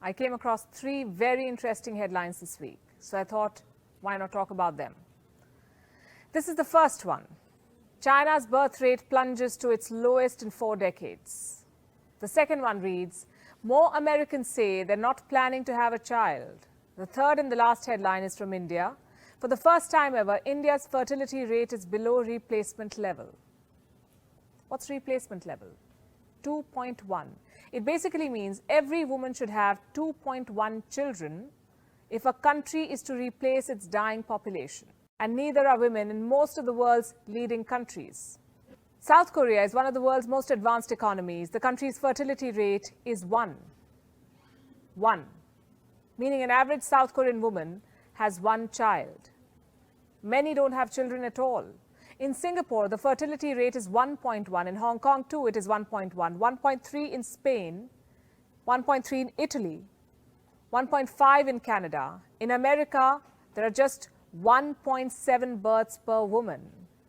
I came across three very interesting headlines this week, so I thought, why not talk about them? This is the first one. China's birth rate plunges to its lowest in 4 decades. The second one reads, more Americans say they're not planning to have a child. The third and the last headline is from India. For the first time ever, India's fertility rate is below replacement level. What's replacement level? 2.1. It basically means every woman should have 2.1 children if a country is to replace its dying population. And neither are women in most of the world's leading countries. South Korea is one of the world's most advanced economies. The country's fertility rate is 1. 1. Meaning an average South Korean woman has 1 child. Many don't have children at all. In Singapore, the fertility rate is 1.1. In Hong Kong, too, it is 1.1. 1.3 in Spain, 1.3 in Italy, 1.5 in Canada. In America, there are just 1.7 births per woman.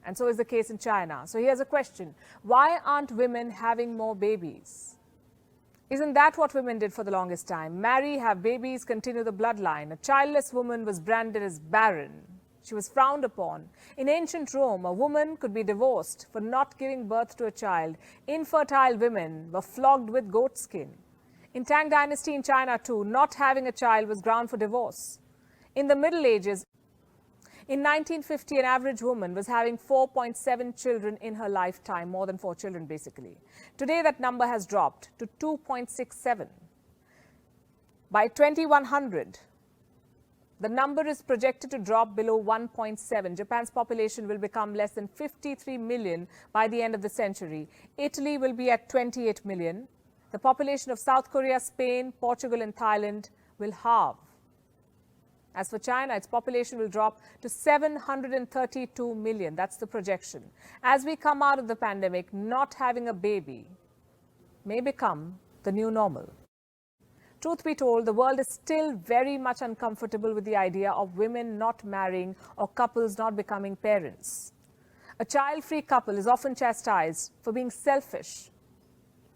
And so is the case in China. So here's a question. Why aren't women having more babies? Isn't that what women did for the longest time? Marry, have babies, continue the bloodline. A childless woman was branded as barren. She was frowned upon. In ancient Rome, a woman could be divorced for not giving birth to a child. Infertile women were flogged with goat skin. In Tang Dynasty in China too, not having a child was ground for divorce. In the Middle Ages, in 1950, an average woman was having 4.7 children in her lifetime, more than 4 children basically. Today that number has dropped to 2.67. By 2100, the number is projected to drop below 1.7. Japan's population will become less than 53 million by the end of the century. Italy will be at 28 million. The population of South Korea, Spain, Portugal and Thailand will halve. As for China, its population will drop to 732 million. That's the projection. As we come out of the pandemic, not having a baby may become the new normal. Truth be told, the world is still very much uncomfortable with the idea of women not marrying or couples not becoming parents. A child-free couple is often chastised for being selfish.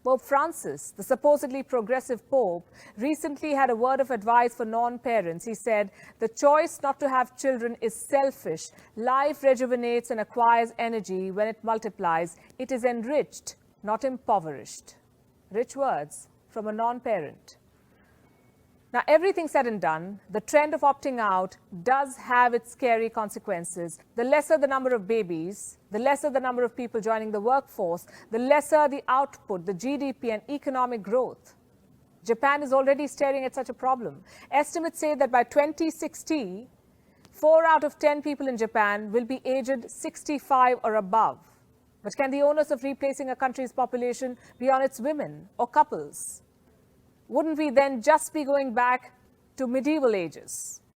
Pope Francis, the supposedly progressive Pope, recently had a word of advice for non-parents. He said, the choice not to have children is selfish. Life rejuvenates and acquires energy when it multiplies. It is enriched, not impoverished. Rich words from a non-parent. Now, everything said and done, the trend of opting out does have its scary consequences. The lesser the number of babies, the lesser the number of people joining the workforce, the lesser the output, the GDP and economic growth. Japan is already staring at such a problem. Estimates say that by 2060, 4 out of 10 people in Japan will be aged 65 or above. But can the onus of replacing a country's population be on its women or couples? Wouldn't we then just be going back to medieval ages?